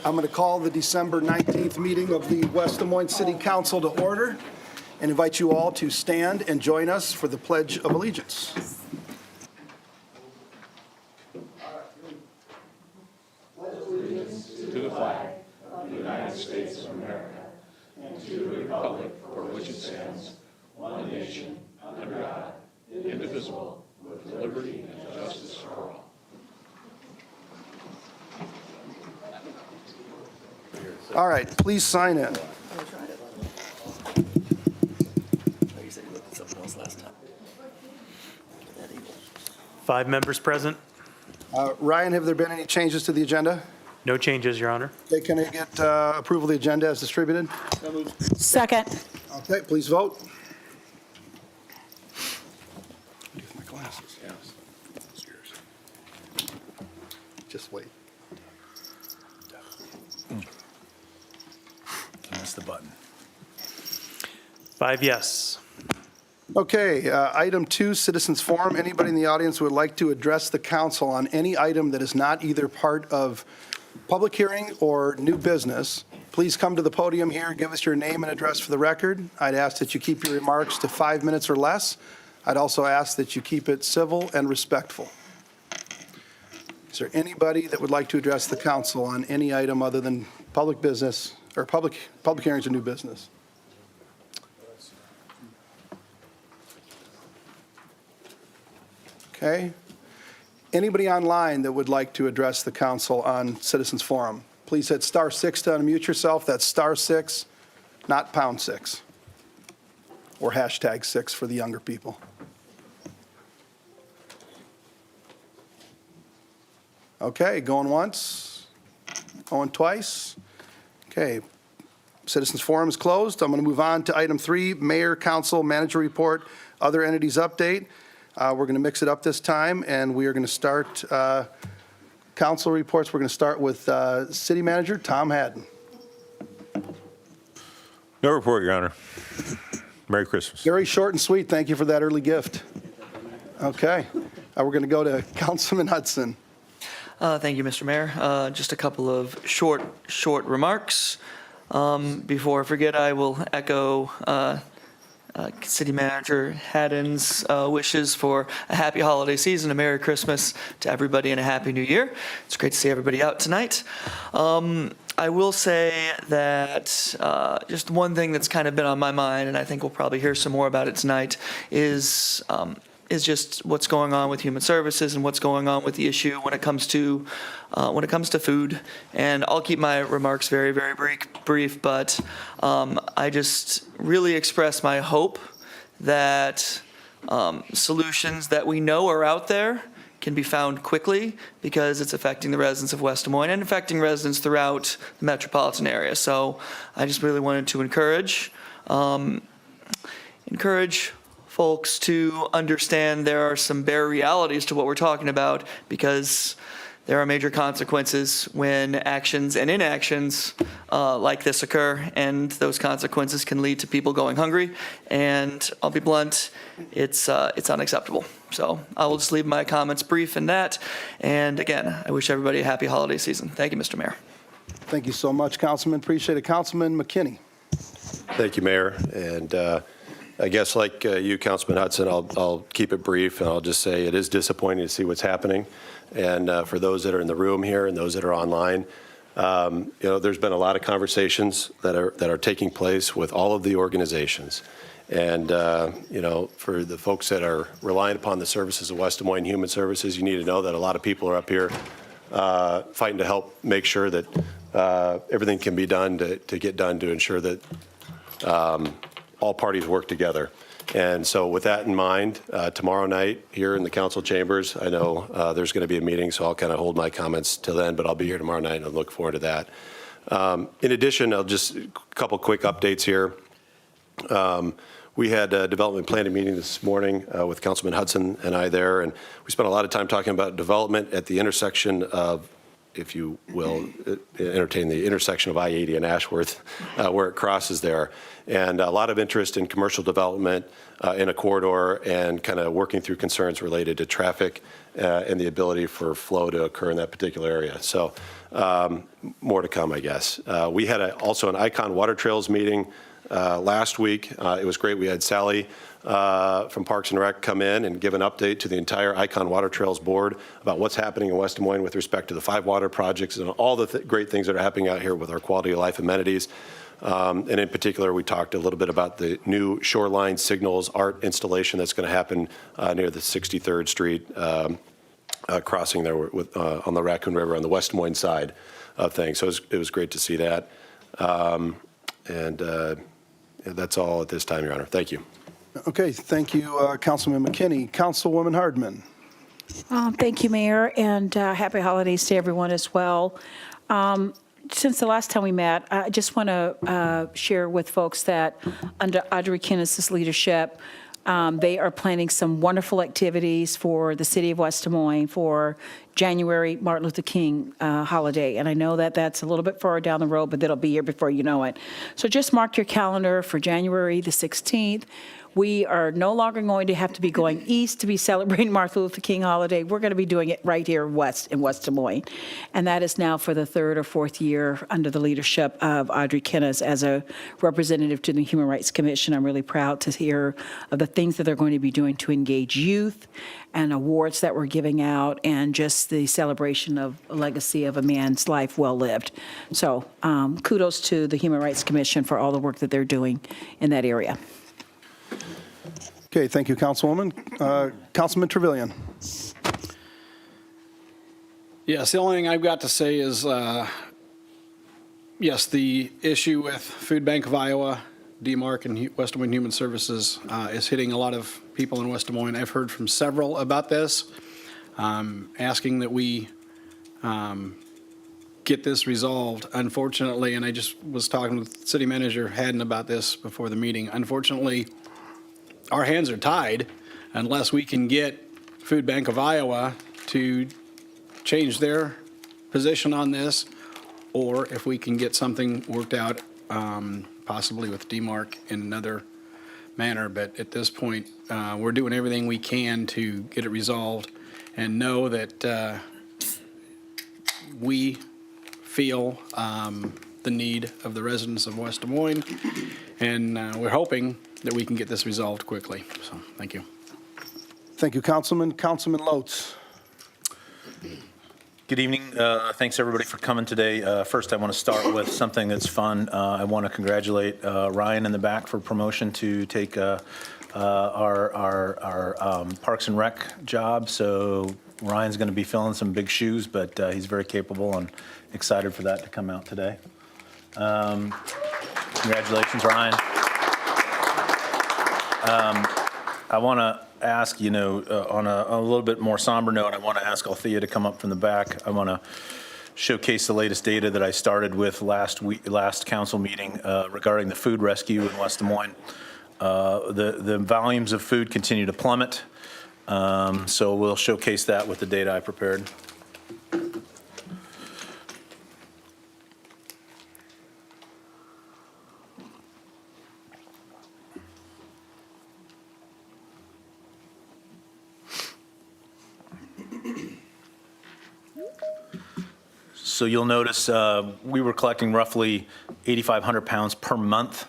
I'm going to call the December 19th meeting of the West Des Moines City Council to order and invite you all to stand and join us for the Pledge of Allegiance. To the flag of the United States of America and to the republic for which it stands, one nation, under God, indivisible, with liberty and justice for all. All right, please sign in. Five members present. Ryan, have there been any changes to the agenda? No changes, Your Honor. Okay, can I get approval of the agenda as distributed? Second. Okay, please vote. My glasses. It's yours. Just wait. That's the button. 5 yes. Okay, item 2, citizens forum. Anybody in the audience who would like to address the council on any item that is not either part of public hearing or new business, please come to the podium here, give us your name and address for the record. I'd ask that you keep your remarks to 5 minutes or less. I'd also ask that you keep it civil and respectful. Is there anybody that would like to address the council on any item other than public business or public hearings or new business? Okay. Anybody online that would like to address the council on Citizens Forum, please hit *6 to unmute yourself. That's *6, not #6, or #6 for the younger people. Okay, going once, going twice. Okay, Citizens Forum is closed. I'm going to move on to item 3, Mayor, Council, Manager Report, Other Entities Update. We're going to mix it up this time, and we are going to start council reports. We're going to start with City Manager Tom Haddon. No report, Your Honor. Merry Christmas. Very short and sweet. Thank you for that early gift. Okay. We're going to go to Councilman Hudson. Thank you, Mr. Mayor. Just a couple of short remarks. Before I forget, I will echo City Manager Haddon's wishes for a happy holiday season, a Merry Christmas to everybody, and a Happy New Year. It's great to see everybody out tonight. I will say that just one thing that's kind of been on my mind, and I think we'll probably hear some more about it tonight, is just what's going on with Human Services and what's going on with the issue when it comes to food. And I'll keep my remarks very, very brief, but I just really express my hope that solutions that we know are out there can be found quickly, because it's affecting the residents of West Des Moines and affecting residents throughout the metropolitan area. So I just really wanted to encourage folks to understand there are some bare realities to what we're talking about, because there are major consequences when actions and inactions like this occur, and those consequences can lead to people going hungry. And I'll be blunt, it's unacceptable. So I will just leave my comments brief in that. And again, I wish everybody a happy holiday season. Thank you, Mr. Mayor. Thank you so much, Councilman. Appreciate it. Councilman McKinney. Thank you, Mayor. And I guess like you, Councilman Hudson, I'll keep it brief, and I'll just say it is disappointing to see what's happening. And for those that are in the room here and those that are online, there's been a lot of conversations that are taking place with all of the organizations. And, for the folks that are relying upon the services of West Des Moines Human Services, you need to know that a lot of people are up here fighting to help make sure that everything can be done to get done to ensure that all parties work together. And so with that in mind, tomorrow night here in the council chambers, I know there's going to be a meeting, so I'll kind of hold my comments till then, but I'll be here tomorrow night and I look forward to that. In addition, I'll just a couple quick updates here. We had a development planning meeting this morning with Councilman Hudson and I there, and we spent a lot of time talking about development at the intersection of if you will, entertain the intersection of I-80 and Ashworth, where it crosses there. And a lot of interest in commercial development in a corridor and kind of working through concerns related to traffic and the ability for flow to occur in that particular area. So more to come, I guess. We had also an Icon Water Trails meeting last week. It was great. We had Sally from Parks and Rec come in and give an update to the entire Icon Water Trails board about what's happening in West Des Moines with respect to the 5 water projects and all the great things that are happening out here with our quality of life amenities. And in particular, we talked a little bit about the new shoreline signals art installation that's going to happen near the 63rd Street crossing there on the Raccoon River on the West Des Moines side of things. So it was great to see that. That's all at this time, Your Honor. Thank you. Okay, thank you, Councilman McKinney. Councilwoman Hardman. Thank you, Mayor, and happy holidays to everyone as well. Since the last time we met, I just want to share with folks that under Audrey Kinnis's leadership, they are planning some wonderful activities for the city of West Des Moines for January Martin Luther King holiday. And I know that that's a little bit far down the road, but it'll be here before you know it. So just mark your calendar for January the 16th. We are no longer going to have to be going east to be celebrating Martin Luther King holiday. We're going to be doing it right here west in West Des Moines. And that is now for the 3rd or 4th year under the leadership of Audrey Kinnis as a representative to the Human Rights Commission. I'm really proud to hear of the things that they're going to be doing to engage youth and awards that we're giving out and just the celebration of a legacy of a man's life well lived. So kudos to the Human Rights Commission for all the work that they're doing in that area. Okay, thank you, Councilwoman. Councilman Trevilian. Yes, the only thing I've got to say is, yes, the issue with Food Bank of Iowa, DMARC, and West Des Moines Human Services is hitting a lot of people in West Des Moines. I've heard from several about this, asking that we get this resolved. Unfortunately, and I just was talking with City Manager Haddon about this before the meeting, unfortunately, our hands are tied unless we can get Food Bank of Iowa to change their position on this, or if we can get something worked out, possibly with DMARC in another manner. But at this point, we're doing everything we can to get it resolved and know that we feel the need of the residents of West Des Moines, and we're hoping that we can get this resolved quickly. So, thank you. Thank you, Councilman. Councilman Lotz. Good evening. Thanks, everybody, for coming today. First, I want to start with something that's fun. I want to congratulate Ryan in the back for promotion to take our Parks and Rec job. So Ryan's going to be filling some big shoes, but he's very capable and excited for that to come out today. Congratulations, Ryan. I want to ask, on a little bit more somber note, I want to ask Althea to come up from the back. I want to showcase the latest data that I started with last council meeting regarding the food rescue in West Des Moines. The volumes of food continue to plummet, so we'll showcase that with the data I prepared. So you'll notice we were collecting roughly 8,500 pounds per month.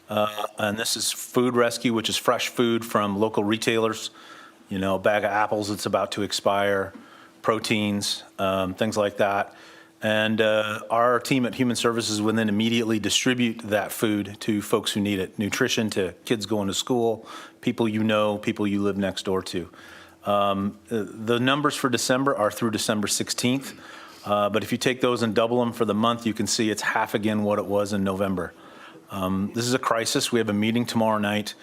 And this is food rescue, which is fresh food from local retailers. A bag of apples that's about to expire, proteins, things like that. And our team at Human Services will then immediately distribute that food to folks who need it. Nutrition to kids going to school, people people you live next door to. The numbers for December are through December 16th. But if you take those and double them for the month, you can see it's half again what it was in November. This is a crisis. We have a meeting tomorrow night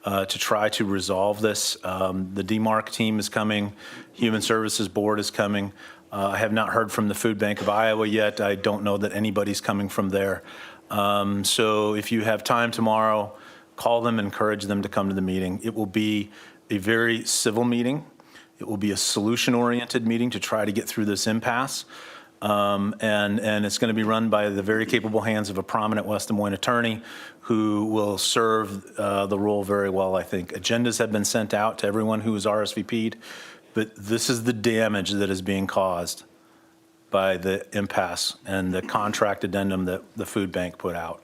to try to resolve this. The DMARC team is coming. Human Services Board is coming. I have not heard from the Food Bank of Iowa yet. I don't know that anybody's coming from there. So if you have time tomorrow, call them, encourage them to come to the meeting. It will be a very civil meeting. It will be a solution-oriented meeting to try to get through this impasse. And it's going to be run by the very capable hands of a prominent West Des Moines attorney who will serve the role very well, I think. Agendas have been sent out to everyone who is RSVP'd, but this is the damage that is being caused by the impasse and the contract addendum that the food bank put out.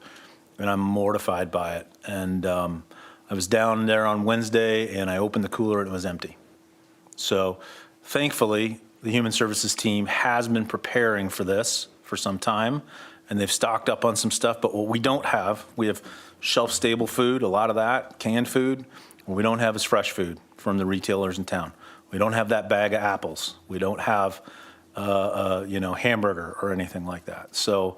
And I'm mortified by it. And I was down there on Wednesday, and I opened the cooler, and it was empty. So thankfully, the Human Services team has been preparing for this for some time, and they've stocked up on some stuff. But what we don't have, we have shelf-stable food, a lot of that, canned food. What we don't have is fresh food from the retailers in town. We don't have that bag of apples. We don't have, hamburger or anything like that. So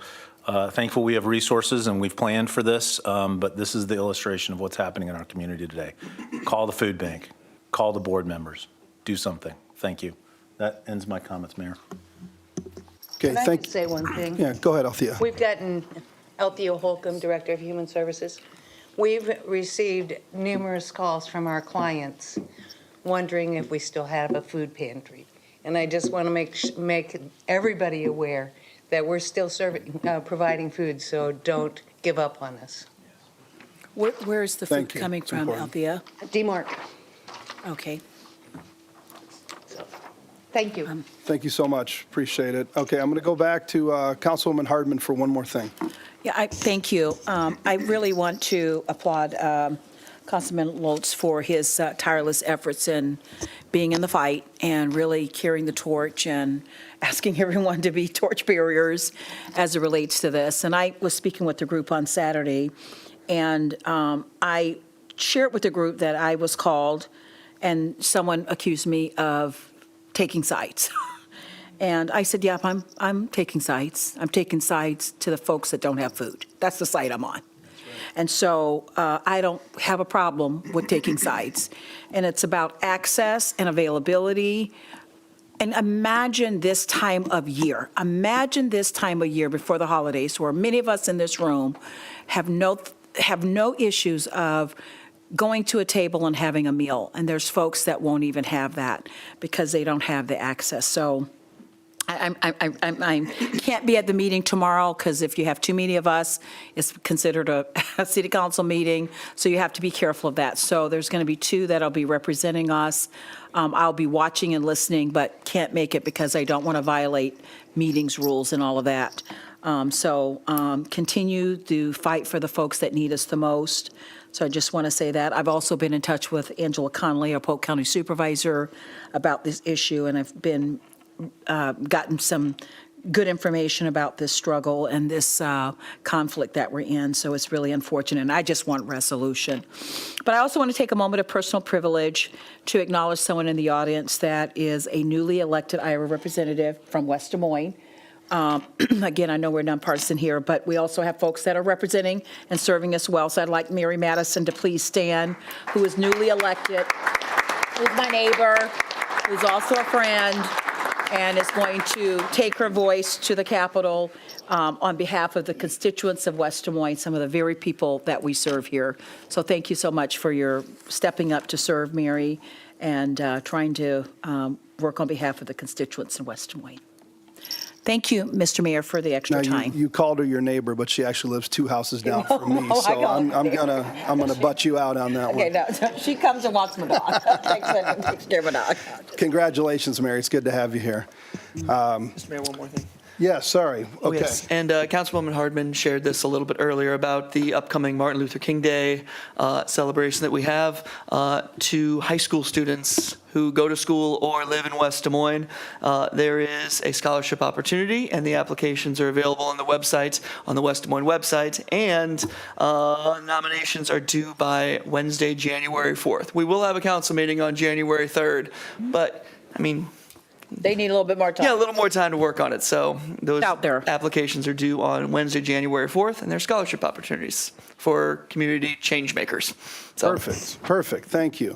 thankful we have resources and we've planned for this, but this is the illustration of what's happening in our community today. Call the food bank. Call the board members. Do something. Thank you. That ends my comments, Mayor. Okay, Can I thank, just say one thing? yeah, go ahead, Althea. We've gotten, Althea Holcomb, Director of Human Services, we've received numerous calls from our clients wondering if we still have a food pantry. And I just want to make everybody aware that we're still providing food, so don't give up on us. Where is the food Thank you. coming It's from, important. Althea? DMARC, Okay. thank you. Thank you so much. Appreciate it. Okay, I'm going to go back to Councilwoman Hardman for one more thing. Yeah, thank you. I really want to applaud Councilman Lutz for his tireless efforts in being in the fight and really carrying the torch and asking everyone to be torch bearers as it relates to this. And I was speaking with the group on Saturday, and I shared with the group that I was called and someone accused me of taking sides. And I said, yep, I'm taking sides. I'm taking sides to the folks that don't have food. That's the side I'm on. And so I don't have a problem with taking sides. And it's about access and availability. And imagine this time of year. Imagine this time of year before the holidays where many of us in this room have no issues of going to a table and having a meal. And there's folks that won't even have that because they don't have the access. So I can't be at the meeting tomorrow because if you have too many of us, it's considered a city council meeting, so you have to be careful of that. So there's going to be two that'll be representing us. I'll be watching and listening, but can't make it because I don't want to violate meetings rules and all of that. Continue to fight for the folks that need us the most. So I just want to say that. I've also been in touch with Angela Connolly, our Polk County Supervisor, about this issue, and I've been gotten some good information about this struggle and this conflict that we're in, so it's really unfortunate, and I just want resolution. But I also want to take a moment of personal privilege to acknowledge someone in the audience that is a newly elected Iowa representative from West Des Moines. Again, I know we're nonpartisan here, but we also have folks that are representing and serving us well, so I'd like Mary Madison to please stand, who is newly elected, who's my neighbor, who's also a friend, and is going to take her voice to the Capitol on behalf of the constituents of West Des Moines, some of the very people that we serve here. So thank you so much for your stepping up to serve, Mary, and trying to work on behalf of the constituents in West Des Moines. Thank you, Mr. Mayor, for the extra Now, time. you called her your neighbor, but she actually lives 2 houses down from me, I so know. I'm gonna butt you out on that Okay, one. no, she comes and walks my dog. Takes care of my dog. Congratulations, Mary. It's good to have you here. Mr. Mayor, one more thing. Yeah, sorry. Oh, Okay. yes. And Councilwoman Hardman shared this a little bit earlier about the upcoming Martin Luther King Day celebration that we have to high school students who go to school or live in West Des Moines. There is a scholarship opportunity, and the applications are available on the website, on the West Des Moines website, and nominations are due by Wednesday, January 4th. We will have a council meeting on January 3rd, but, I mean, They need a little bit more time. yeah, a little more time to work on it. So those Out there. applications are due on Wednesday, January 4th, and they're scholarship opportunities for community change makers. So, Perfect. Thank you.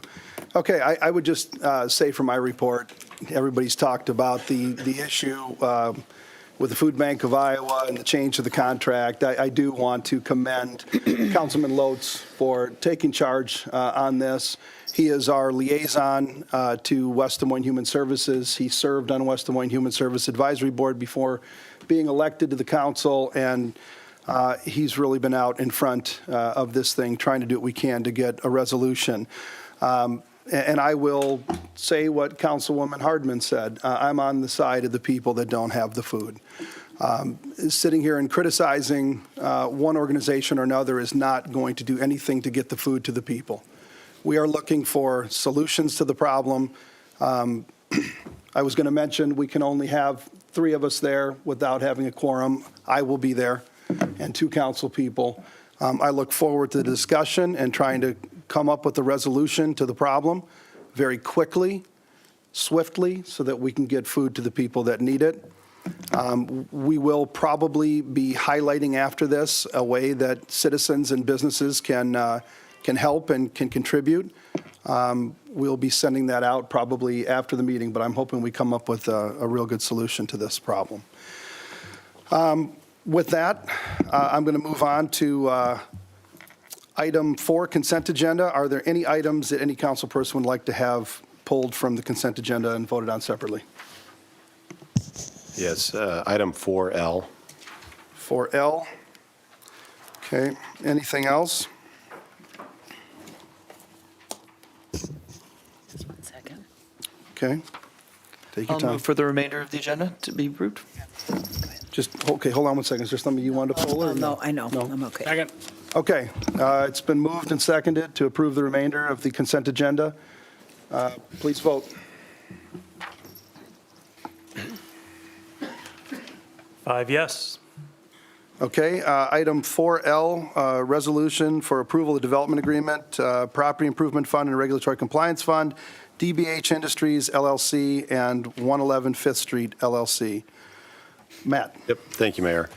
Okay, I would just say for my report, everybody's talked about the issue with the Food Bank of Iowa and the change of the contract. I do want to commend Councilman Lotz for taking charge on this. He is our liaison to West Des Moines Human Services. He served on West Des Moines Human Service Advisory Board before being elected to the council, and he's really been out in front of this thing, trying to do what we can to get a resolution. And I will say what Councilwoman Hardman said. I'm on the side of the people that don't have the food. Sitting here and criticizing one organization or another is not going to do anything to get the food to the people. We are looking for solutions to the problem. I was going to mention we can only have 3 of us there without having a quorum. I will be there, and 2 council people. I look forward to the discussion and trying to come up with a resolution to the problem very quickly, swiftly, so that we can get food to the people that need it. We will probably be highlighting after this a way that citizens and businesses can help and can contribute. We'll be sending that out probably after the meeting, but I'm hoping we come up with a real good solution to this problem. With that, I'm going to move on to item 4, consent agenda. Are there any items that any council person would like to have pulled from the consent agenda and voted on separately? Yes, item 4L. 4L. Okay, anything else? Just 1 second. Okay, take your I'll time. move for the remainder of the agenda to be approved. Just, okay, hold on 1 second. Is there something you wanted to pull? Or No, I know. No. I'm okay. Second. Okay, it's been moved and seconded to approve the remainder of the consent agenda. Please vote. 5 yes. Okay, item 4L, resolution for approval of development agreement, Property Improvement Fund and Regulatory Compliance Fund, DBH Industries LLC, and 111 Fifth Street LLC. Matt? Yep, thank you, Mayor.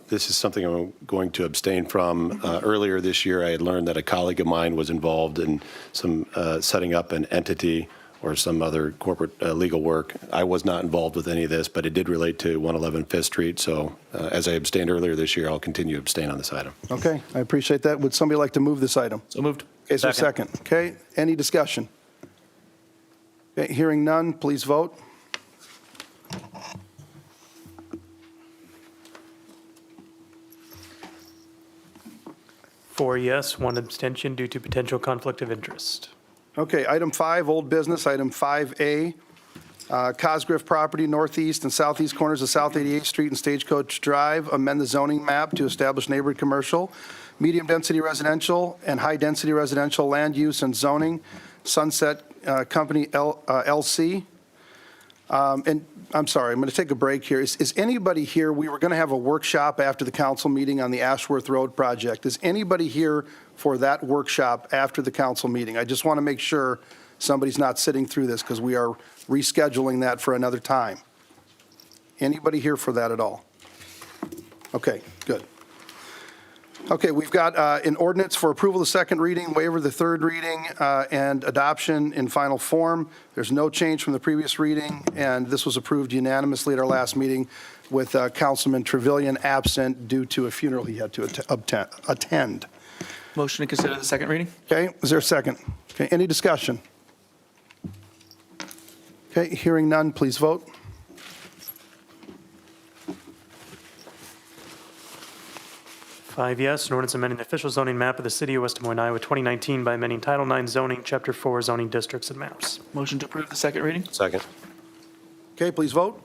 This is something I'm going to abstain from. Earlier this year, I had learned that a colleague of mine was involved in some setting up an entity or some other corporate legal work. I was not involved with any of this, but it did relate to 111 Fifth Street. So as I abstained earlier this year, I'll continue to abstain on this item. Okay, I appreciate that. Would somebody like to move this item? So moved. Okay, is there a second? Okay, any discussion? Okay, hearing none, please vote. 4 yes, 1 abstention due to potential conflict of interest. Okay, item 5, old business, item 5A, Cosgriff property, northeast and southeast corners of South 88th Street and Stagecoach Drive, amend the zoning map to establish neighborhood commercial, medium-density residential, and high-density residential land use and zoning, Sunset Company LC. And I'm sorry, I'm going to take a break here. Is anybody here, we were going to have a workshop after the council meeting on the Ashworth Road project. Is anybody here for that workshop after the council meeting? I just want to make sure somebody's not sitting through this because we are rescheduling that for another time. Anybody here for that at all? Okay, good. Okay, we've got an ordinance for approval of the second reading, waiver of the third reading, and adoption in final form. There's no change from the previous reading, and this was approved unanimously at our last meeting with Councilman Trevelyan absent due to a funeral he had to attend. Motion to consider the second reading? Okay, is there a second? Okay, any discussion? Okay, hearing none, please vote. 5 yes, an ordinance amending the official zoning map of the city of West Des Moines, Iowa, 2019 by amending Title IX zoning, Chapter 4 zoning districts and maps. Motion to approve the second reading? Second. Okay, please vote.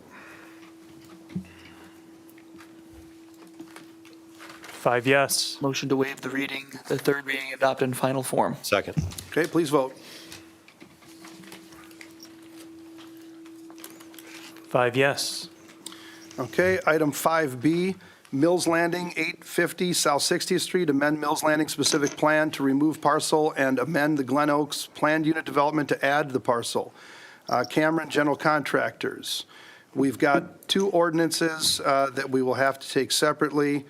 5 yes. Motion to waive the reading, the third reading, adopt in final form? Second. Okay, please vote. 5 yes. Okay, item 5B, Mills Landing, 850 South 60th Street, amend Mills Landing specific plan to remove parcel and amend the Glen Oaks planned unit development to add the parcel. Cameron General Contractors. We've got 2 ordinances that we will have to take separately.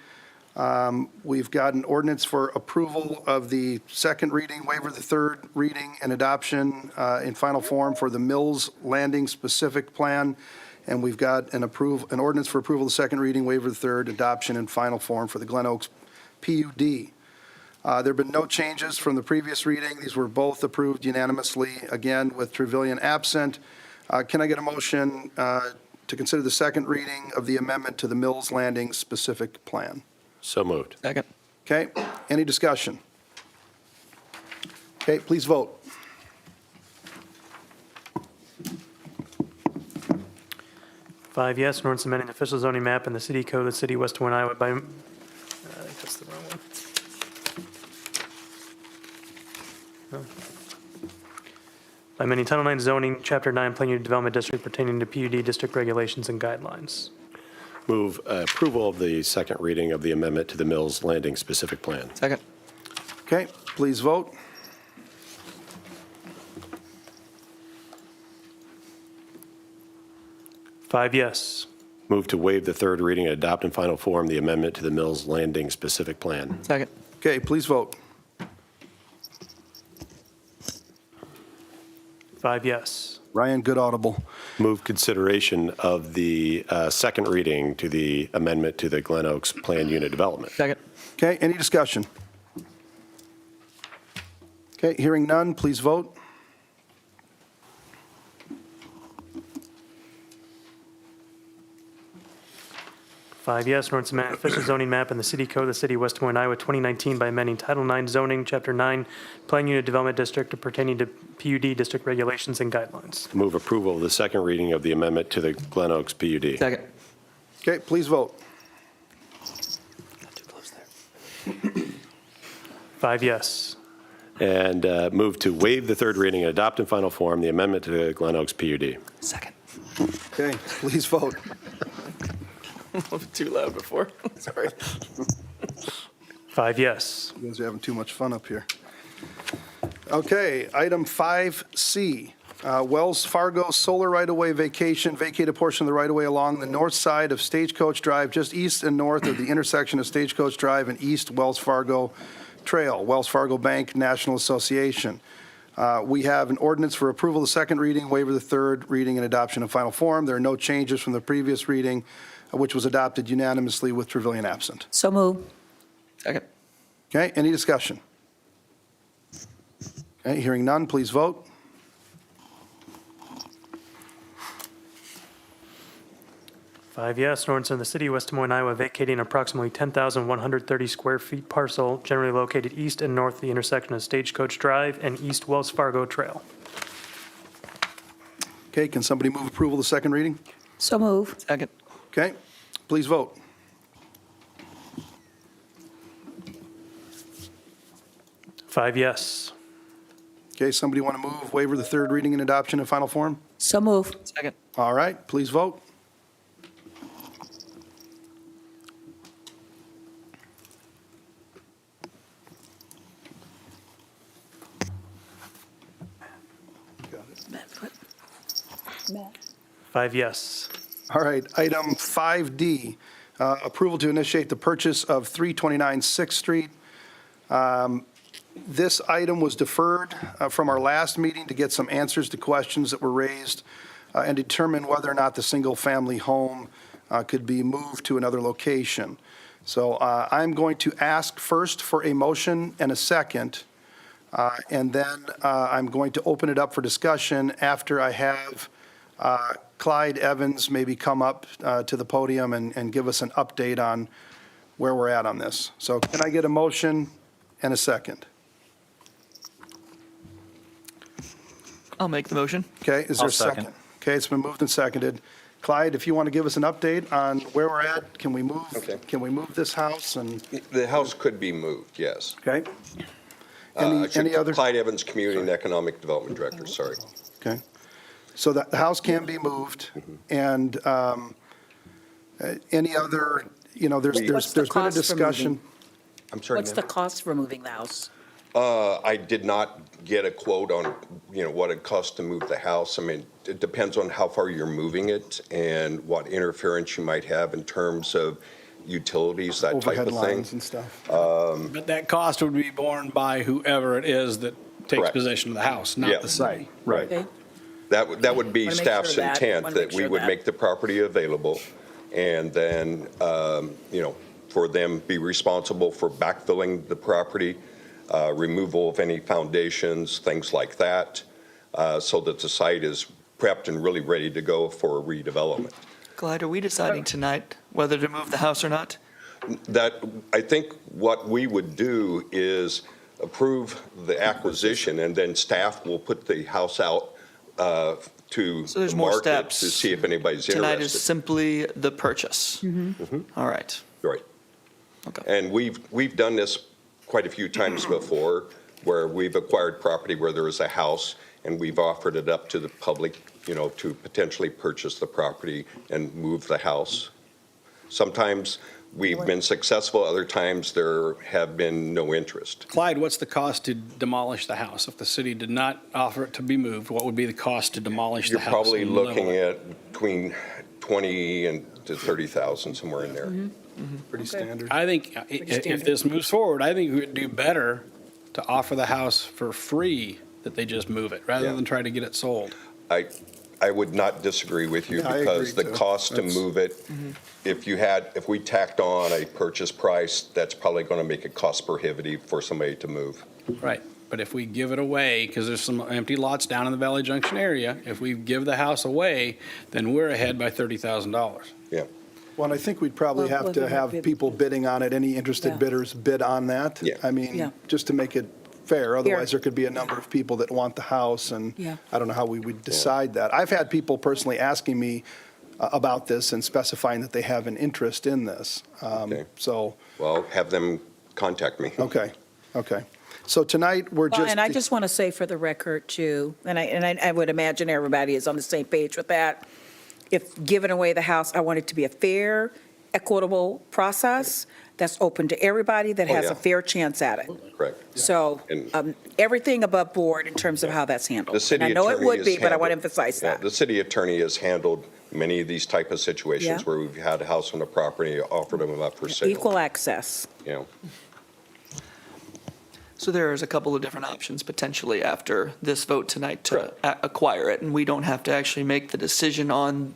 We've got an ordinance for approval of the second reading, waiver of the third reading, and adoption in final form for the Mills Landing specific plan. And we've got an ordinance for approval of the second reading, waiver of the third, adoption and final form for the Glen Oaks PUD. There have been no changes from the previous reading. These were both approved unanimously, again, with Trevelyan absent. Can I get a motion to consider the second reading of the amendment to the Mills Landing specific plan? So moved. Second. Okay, any discussion? Okay, please vote. Five yes, an ordinance amending the official zoning map in the city code of the city of West Des Moines, Iowa by, that's the wrong one. No. By amending Title IX zoning, Chapter 9, Plan Unit Development District pertaining to PUD district regulations and guidelines. Move approval of the second reading of the amendment to the Mills Landing specific plan. Second. Okay, please vote. Five yes. Move to waive the third reading and adopt in final form the amendment to the Mills Landing specific plan. Second. Okay, please vote. Five yes. Ryan, good audible. Move consideration of the second reading to the amendment to the Glen Oaks Plan Unit Development. Second. Okay, any discussion? Okay, hearing none, please vote. Five yes, an ordinance amending the official zoning map in the city code of the city of West Des Moines, Iowa, 2019 by amending Title IX zoning, Chapter 9, Plan Unit Development District pertaining to PUD district regulations and guidelines. Move approval of the second reading of the amendment to the Glen Oaks PUD. Second. Okay, please vote. Got too close there. Five yes. And move to waive the third reading and adopt in final form the amendment to the Glen Oaks PUD. Second. Okay, please vote. Too loud before. Sorry. Five yes. You guys are having too much fun up here. Okay, item 5C, Wells Fargo Solar Right-of-Way Vacation, vacate a portion of the right-of-way along the north side of Stagecoach Drive, just east and north of the intersection of Stagecoach Drive and East Wells Fargo Trail, Wells Fargo Bank National Association. We have an ordinance for approval of the second reading, waiver of the third reading, and adoption in final form. There are no changes from the previous reading, which was adopted unanimously with Trevelyan absent. So move. Second. Okay, any discussion? Okay, hearing none, please vote. Five yes, an ordinance in the city of West Des Moines, Iowa, vacating approximately 10,130 square feet parcel generally located east and north of the intersection of Stagecoach Drive and East Wells Fargo Trail. Okay, can somebody move approval of the second reading? So move. Second. Okay, please vote. Five yes. Okay, somebody want to move waiver of the third reading and adoption in final form? So move. Second. All right, please vote. Five yes. All right, item 5D, approval to initiate the purchase of 329 6th Street. This item was deferred from our last meeting to get some answers to questions that were raised and determine whether or not the single-family home could be moved to another location. So I'm going to ask first for a motion and a second, and then I'm going to open it up for discussion after I have Clyde Evans maybe come up to the podium and give us an update on where we're at on this. So can I get a motion and a second? I'll make the motion. Okay, is there I'll a second? second. Okay, it's been moved and seconded. Clyde, if you want to give us an update on where we're at, can we move? Okay. Can we move this house and, The house could be moved, yes. okay? Any other? Clyde Evans, Community and Economic Development Director, sorry. Okay. So the house can be moved, and any other, there's What's the been a cost for discussion. moving? I'm sorry, What's the ma'am? cost for moving the house? I did not get a quote on, what it costs to move the house. I mean, it depends on how far you're moving it and what interference you might have in terms of utilities, that type Overhead of thing. lines and stuff. But that cost would be borne by whoever it is that takes Correct. possession of the house, not Yeah. the city. Right. Okay. That would be Wanna make staff's sure of that. intent, Wanna that make we sure of would that. make the property available, and then, for them be responsible for backfilling the property, removal of any foundations, things like that, so that the site is prepped and really ready to go for redevelopment. Clyde, are we deciding tonight whether to move the house or not? That, I think what we would do is approve the acquisition, and then staff will put the house out to So there's the more market steps. to see if anybody's Tonight is interested. simply the purchase. All right. Right. Okay. And we've done this quite a few times before, where we've acquired property where there is a house, and we've offered it up to the public, to potentially purchase the property and move the house. Sometimes we've been successful, other times there have been no interest. Clyde, what's the cost to demolish the house? If the city did not offer it to be moved, what would be the cost to demolish the You're house? probably and level looking it? at between 20 and to 30,000, somewhere in there. Pretty standard. I think if this moves forward, I think we would do better to offer the house for free, that they just move it, rather Yeah. than try to get it sold. I would not disagree with you, Yeah, I because the agree, too. cost to That's- move it, if we tacked on a purchase price, that's probably going to make it cost prohibitive for somebody to move. Right. But if we give it away, because there's some empty lots down in the Valley Junction area, if we give the house away, then we're ahead by $30,000. Well, and I think we'd probably Well, have we're to gonna have bid. people bidding on it, any interested Yeah. bidders bid on that. Yeah. I mean, Yeah. just to make it fair, otherwise there could be a number of people that want the house, and Yeah. I don't know how we would decide that. I've had people personally asking me about this and specifying that they have an interest in this. Okay. So, Well, have them contact me. okay. So tonight, we're Well, just. and I just want to say for the record too, and I would imagine everybody is on the same page with that. If giving away the house, I want it to be a fair, equitable process that's open to everybody that Oh, has yeah. a fair chance at it. Correct. So And- everything above board in terms of how that's handled. The city And I know it attorney would has be, but I want to handled- emphasize Yeah, that. the city attorney has handled many of these type of situations Yeah. where we've had a house on the property, offered them up for sale. Equal access. So there's a couple of different options potentially after this vote tonight to acquire it, and we don't have to actually make the decision on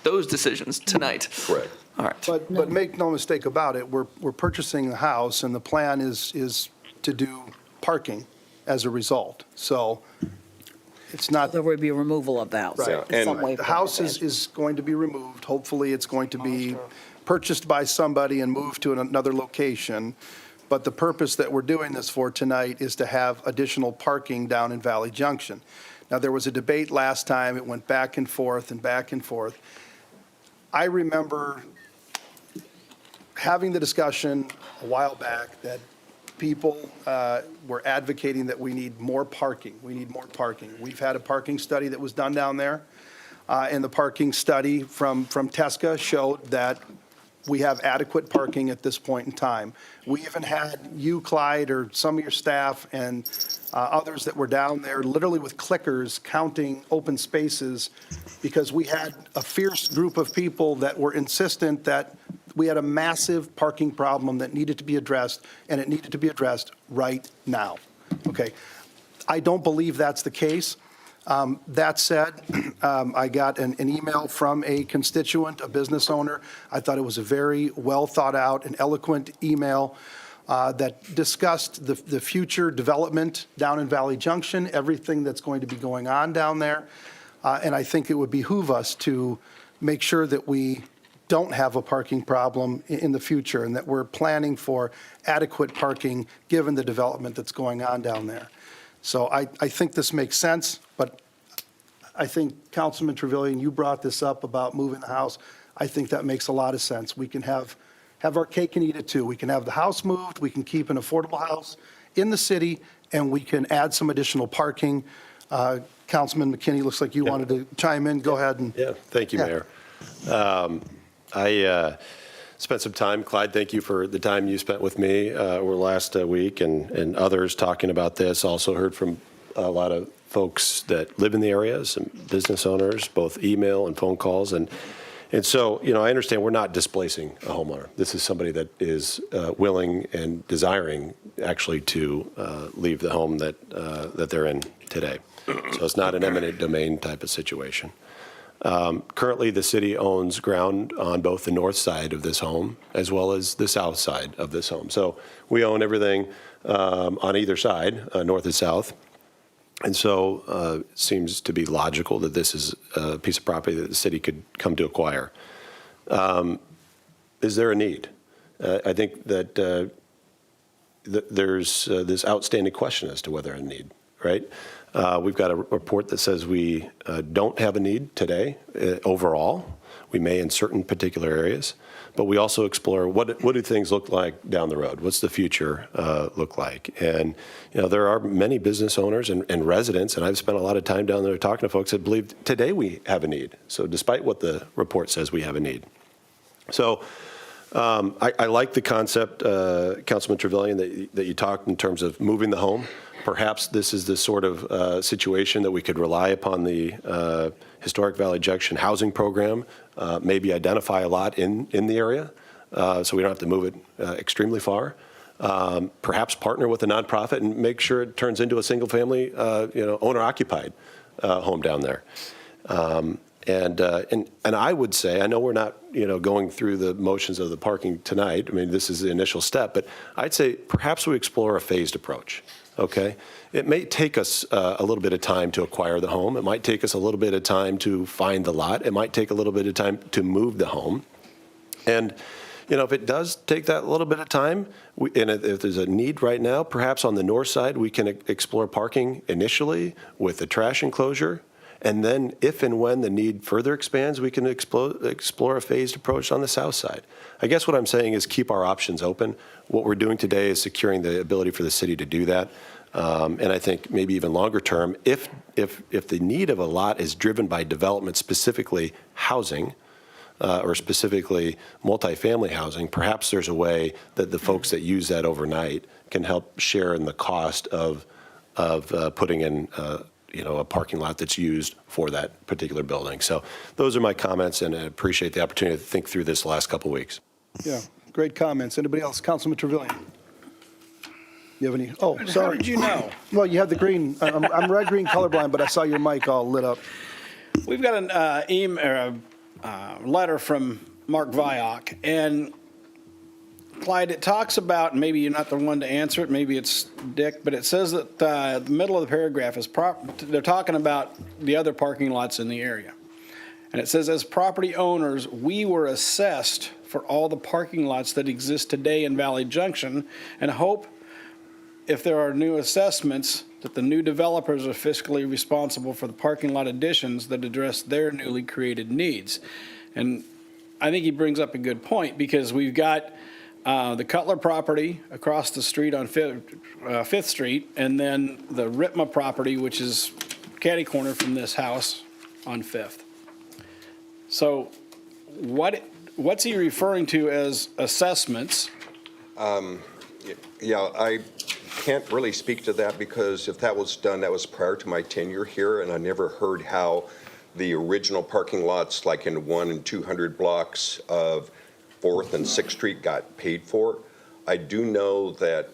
those decisions tonight. Correct. All right. But make no mistake about it, we're purchasing the house, and the plan is to do parking as a result. So it's not, There would be a removal of the house. Right. in some way, the house form, or is going to be removed. Hopefully, it's going to be purchased by somebody and moved to another location. But the purpose that we're doing this for tonight is to have additional parking down in Valley Junction. Now, there was a debate last time. It went back and forth and back and forth. I remember having the discussion a while back that people were advocating that we need more parking. We need more parking. We've had a parking study that was done down there, and the parking study from Tesca showed that we have adequate parking at this point in time. We even had you, Clyde, or some of your staff and others that were down there literally with clickers counting open spaces, because we had a fierce group of people that were insistent that we had a massive parking problem that needed to be addressed, and it needed to be addressed right now. Okay? I don't believe that's the case. That said, I got an email from a constituent, a business owner. I thought it was a very well-thought-out and eloquent email that discussed the future development down in Valley Junction, everything that's going to be going on down there. And I think it would behoove us to make sure that we don't have a parking problem in the future, and that we're planning for adequate parking given the development that's going on down there. So I think this makes sense, but I think, Councilman Trevilian, you brought this up about moving the house. I think that makes a lot of sense. We can have our cake and eat it too. We can have the house moved, we can keep an affordable house in the city, and we can add some additional parking. Councilman McKinney, looks like you wanted to chime in. Go ahead. Yeah, thank you, Yeah. Mayor. I spent some time, Clyde, thank you for the time you spent with me over last week and others talking about this. Also heard from a lot of folks that live in the area, some business owners, both email and phone calls. And so, I understand we're not displacing a homeowner. This is somebody that is willing and desiring actually to leave the home that they're in today. So it's not an eminent domain type of situation. Currently, the city owns ground on both the north side of this home as well as the south side of this home. So we own everything on either side, north and south. And so it seems to be logical that this is a piece of property that the city could come to acquire. Is there a need? I think that there's this outstanding question as to whether a need, right? We've got a report that says we don't have a need today overall. We may in certain particular areas, but we also explore what do things look like down the road? What's the future look like? And there are many business owners and residents, and I've spent a lot of time down there talking to folks that believe today we have a need. So despite what the report says, we have a need. So I like the concept, Councilman Trevelyan, that you talked in terms of moving the home. Perhaps this is the sort of situation that we could rely upon the Historic Valley Junction housing program, maybe identify a lot in the area, so we don't have to move it extremely far. Perhaps partner with a nonprofit and make sure it turns into a single-family, owner-occupied home down there. And I would say, I know we're not, going through the motions of the parking tonight. I mean, this is the initial step, but I'd say perhaps we explore a phased approach. Okay, it may take us a little bit of time to acquire the home. It might take us a little bit of time to find the lot. It might take a little bit of time to move the home. And if it does take that little bit of time, and if there's a need right now, perhaps on the north side we can explore parking initially with the trash enclosure. And then if and when the need further expands, we can explore a phased approach on the south side. I guess what I'm saying is keep our options open. What we're doing today is securing the ability for the city to do that. And I think maybe even longer term, if the need of a lot is driven by development, specifically housing, or specifically multifamily housing, perhaps there's a way that the folks that use that overnight can help share in the cost of putting in a parking lot that's used for that particular building. So those are my comments, and I appreciate the opportunity to think through this the last couple of weeks. Yeah, great comments. Anybody else? Councilman Trevelyan? You have any? Oh, sorry. How did you know? Well, you have the green. I'm red-green colorblind, but I saw your mic all lit up. We've got an letter from Mark Vyock, and Clyde, it talks about, and maybe you're not the one to answer it, maybe it's Dick, but it says that the middle of the paragraph is they're talking about the other parking lots in the area. And it says, as property owners, we were assessed for all the parking lots that exist today in Valley Junction, and hope if there are new assessments that the new developers are fiscally responsible for the parking lot additions that address their newly created needs. And I think he brings up a good point, because we've got the Cutler property across the street on Fifth Street, and then the Ritma property, which is catty corner from this house on Fifth. So what's he referring to as assessments? Yeah, I can't really speak to that, because if that was done, that was prior to my tenure here, and I never heard how the original parking lots, like in 1 and 200 blocks of 4th and 6th Street, got paid for. I do know that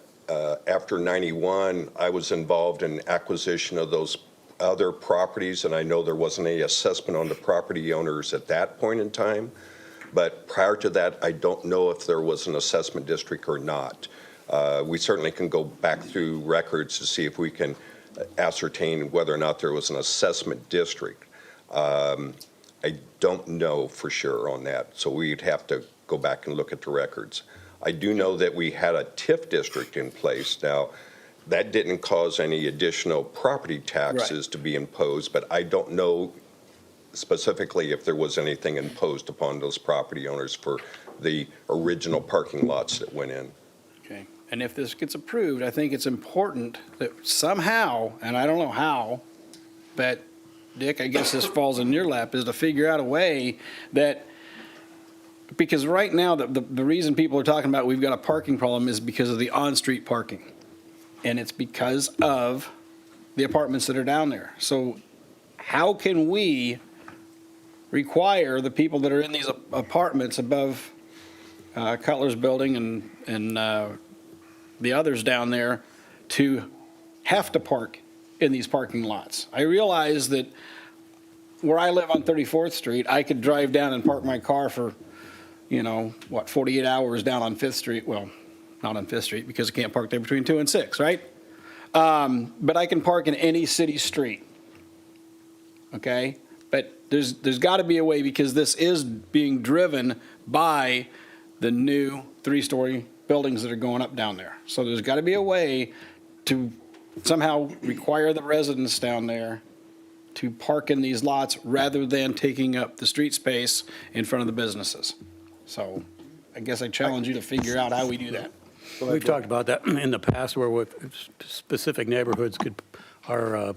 after 91, I was involved in acquisition of those other properties, and I know there wasn't any assessment on the property owners at that point in time. But prior to that, I don't know if there was an assessment district or not. We certainly can go back through records to see if we can ascertain whether or not there was an assessment district. I don't know for sure on that, so we'd have to go back and look at the records. I do know that we had a TIF district in place. Now, that didn't cause any additional property taxes to be imposed, but I don't know specifically if there was anything imposed upon those property owners for the original parking lots that went in. Okay. And if this gets approved, I think it's important that somehow, and I don't know how, but Dick, I guess this falls in your lap, is to figure out a way that, because right now the reason people are talking about we've got a parking problem is because of the on-street parking. And it's because of the apartments that are down there. So how can we require the people that are in these apartments above Cutler's building and the others down there to have to park in these parking lots. I realize that where I live on 34th Street, I could drive down and park my car for, 48 hours down on 5th Street. Well, not on 5th Street because I can't park there between 2 and 6, right? But I can park in any city street. Okay? But there's got to be a way, because this is being driven by the new 3-story buildings that are going up down there. So there's got to be a way to somehow require the residents down there to park in these lots rather than taking up the street space in front of the businesses. So I guess I challenge you to figure out how we do that. We've talked about that in the past, where with specific neighborhoods are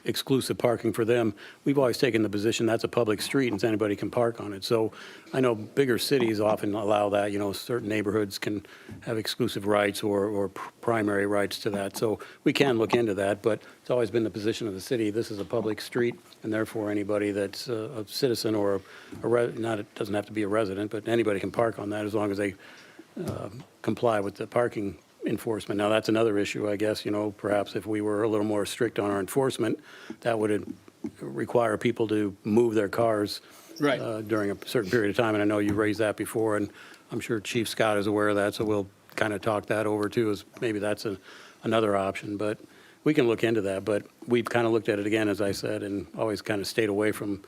exclusive parking for them. We've always taken the position that's a public street and anybody can park on it. So I know bigger cities often allow that, certain neighborhoods can have exclusive rights or primary rights to that. So we can look into that, but it's always been the position of the city, this is a public street, and therefore anybody that's a citizen or it doesn't have to be a resident, but anybody can park on that as long as they comply with the parking enforcement. Now, that's another issue, I guess, perhaps if we were a little more strict on our enforcement, that would require people to move their cars Right. during a certain period of time. And I know you raised that before, and I'm sure Chief Scott is aware of that, so we'll kind of talk that over too, as maybe that's another option. But we can look into that, but we've kind of looked at it again, as I said, and always kind of stayed away from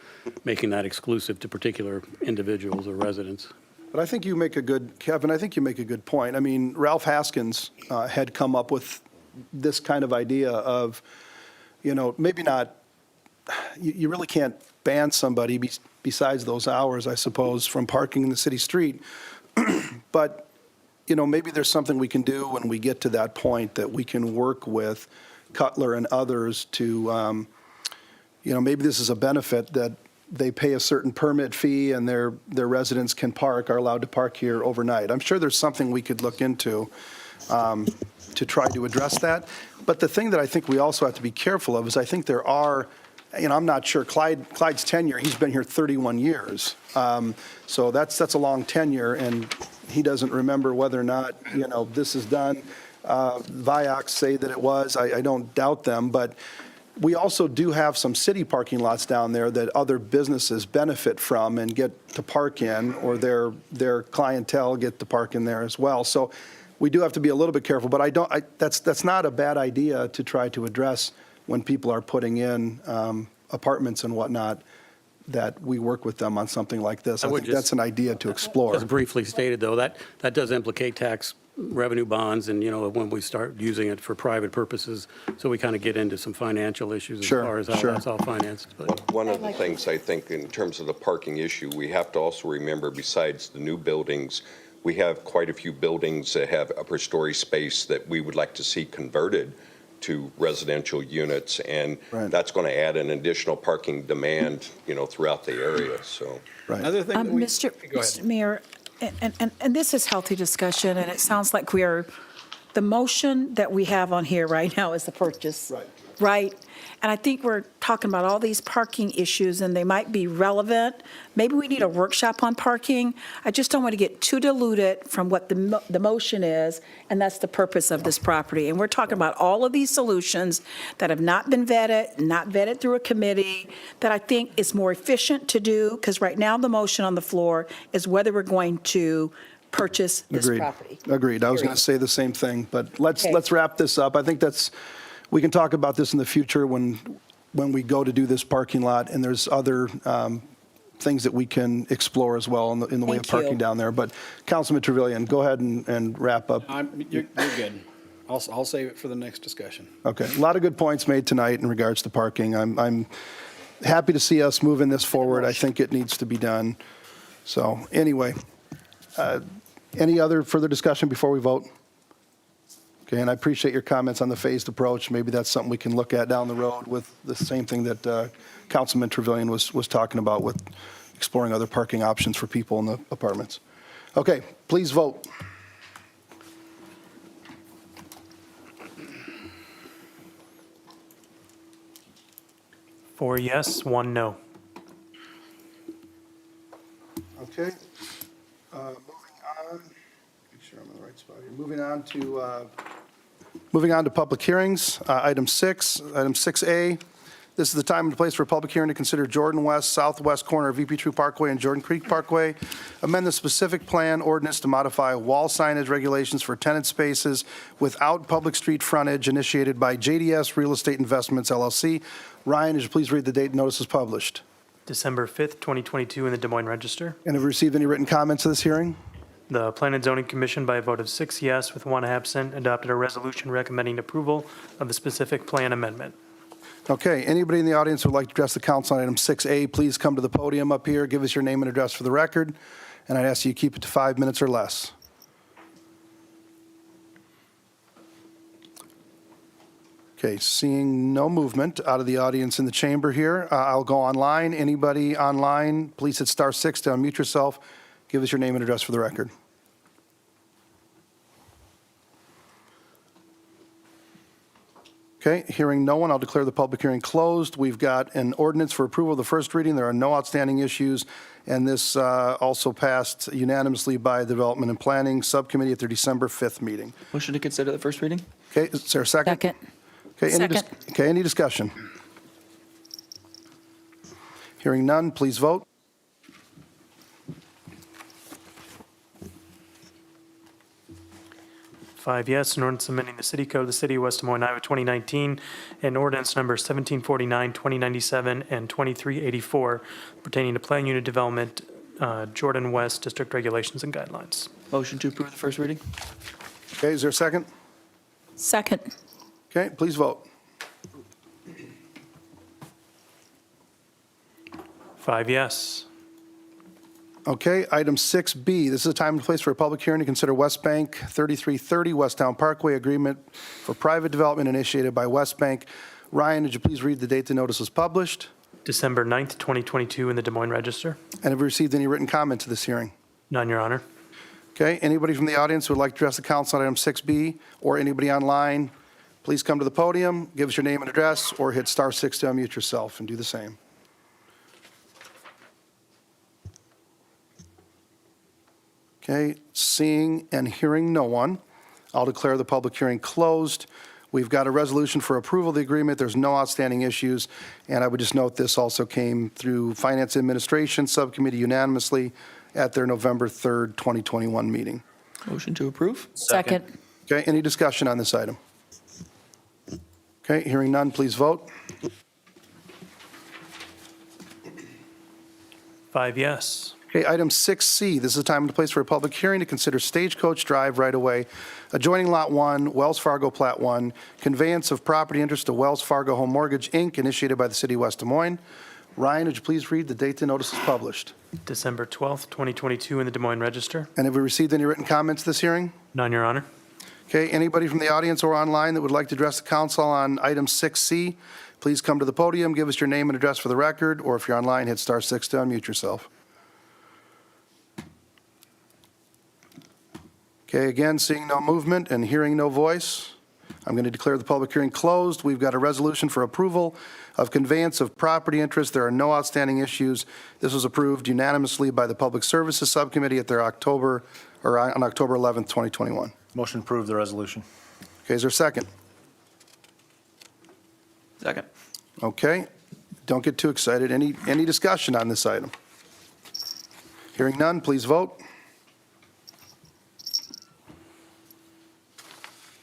making that exclusive to particular individuals or residents. But I think you make a good, Kevin, I think you make a good point. I mean, Ralph Haskins had come up with this kind of idea of, maybe not, you really can't ban somebody besides those hours, I suppose, from parking in the city street. But, maybe there's something we can do when we get to that point, that we can work with Cutler and others to, maybe this is a benefit that they pay a certain permit fee and their residents are allowed to park here overnight. I'm sure there's something we could look into to try to address that. But the thing that I think we also have to be careful of is I think there are, I'm not sure, Clyde's tenure, he's been here 31 years. So that's a long tenure, and he doesn't remember whether or not, this is done. Vioxx say that it was. I don't doubt them, but we also do have some city parking lots down there that other businesses benefit from and get to park in, or their clientele get to park in there as well. So we do have to be a little bit careful, but that's not a bad idea to try to address when people are putting in apartments and whatnot, that we work with them on something like this. I think that's an idea to explore. As briefly stated, though, that does implicate tax revenue bonds, and, when we start using it for private purposes, so we kind of get into some financial issues as far as how that's all financed. But One of the things I think in terms of the parking issue, we have to also remember, besides the new buildings, we have quite a few buildings that have upper story space that we would like to see converted to residential units, and that's going to add an additional parking demand, throughout the area. So, Another thing that we, Mr. go ahead. Mayor, and this is healthy discussion, and it sounds like the motion that we have on here right now is the purchase. Right? And I think we're talking about all these parking issues, and they might be relevant. Maybe we need a workshop on parking. I just don't want to get too diluted from what the motion is, and that's the purpose of this property. And we're talking about all of these solutions that have not been vetted, not vetted through a committee, that I think is more efficient to do, because right now the motion on the floor is whether we're going to purchase this property. Agreed. I was going to say the same thing, but let's Okay. wrap this up. I think we can talk about this in the future when we go to do this parking lot, and there's other things that we can explore as well in the way of Thank you. parking down there. But Councilman Trevilian, go ahead and wrap up. You're good. I'll save it for the next discussion. Okay. A lot of good points made tonight in regards to parking. I'm happy to see us moving this forward. I think it needs to be done. So anyway, any other further discussion before we vote? Okay, and I appreciate your comments on the phased approach. Maybe that's something we can look at down the road with the same thing that Councilman Trevilian was talking about with exploring other parking options for people in the apartments. Okay, please vote. Four yes, one no. Okay. Moving on, make sure I'm in the right spot here. Moving on to Moving on to public hearings, item 6A. This is the time and place for a public hearing to consider Jordan West, southwest corner of VP True Parkway and Jordan Creek Parkway, amend the specific plan ordinance to modify wall signage regulations for tenant spaces without public street frontage, initiated by JDS Real Estate Investments LLC. Ryan, would you please read the date notice is published? December 5th, 2022, in the Des Moines Register. And have you received any written comments to this hearing? The Plan and Zoning Commission, by a vote of 6 yes with 1 absent, adopted a resolution recommending approval of the specific plan amendment. Okay, anybody in the audience who would like to address the council on item 6A, please come to the podium up here, give us your name and address for the record, and I'd ask you to keep it to 5 minutes or less. Okay, seeing no movement out of the audience in the chamber here, I'll go online. Anybody online, please hit *6 to unmute yourself. Give us your name and address for the record. Okay, hearing no one, I'll declare the public hearing closed. We've got an ordinance for approval of the first reading. There are no outstanding issues, and this also passed unanimously by the Development and Planning Subcommittee at their December 5th meeting. Motion to consider the first reading? Okay, is there a second? Second. Okay, Second. Okay, any discussion? Hearing none, please vote. Five yes, an ordinance amending the City Code of the City of West Des Moines, Iowa, 2019, and ordinance number 1749, 2097, and 2384 pertaining to plan unit development, Jordan West District regulations and guidelines. Motion to approve the first reading? Okay, is there a second? Second. Okay, please vote. Five yes. Okay, item 6B, this is a time and place for a public hearing to consider West Bank 3330 Westtown Parkway Agreement for Private Development initiated by West Bank. Ryan, would you please read the date the notice was published? December 9th, 2022, in the Des Moines Register. And have you received any written comment to this hearing? None, Your Honor. Okay, anybody from the audience who would like to address the council on item 6B, or anybody online, please come to the podium, give us your name and address, or hit *6 to unmute yourself and do the same. Okay, seeing and hearing no one, I'll declare the public hearing closed. We've got a resolution for approval of the agreement. There's no outstanding issues. And I would just note this also came through Finance Administration Subcommittee unanimously at their November 3rd, 2021 meeting. Motion to approve? Second. Okay, any discussion on this item? Okay, hearing none, please vote. Five yes. Okay, item 6C, this is a time and place for a public hearing to consider Stagecoach Drive right-of-way, adjoining Lot 1, Wells Fargo Plat 1, conveyance of property interest to Wells Fargo Home Mortgage, Inc., initiated by the City of West Des Moines. Ryan, would you please read the date the notice is published? December 12th, 2022, in the Des Moines Register. And have we received any written comments to this hearing? None, Your Honor. Okay, anybody from the audience or online that would like to address the council on item 6C, please come to the podium, give us your name and address for the record, or if you're online, hit *6 to unmute yourself. Okay, again, seeing no movement and hearing no voice, I'm going to declare the public hearing closed. We've got a resolution for approval of conveyance of property interest. There are no outstanding issues. This was approved unanimously by the Public Services Subcommittee at their on October 11th, 2021. Motion to approve the resolution. Okay, is there a second? Second. Okay, don't get too excited. Any discussion on this item? Hearing none, please vote.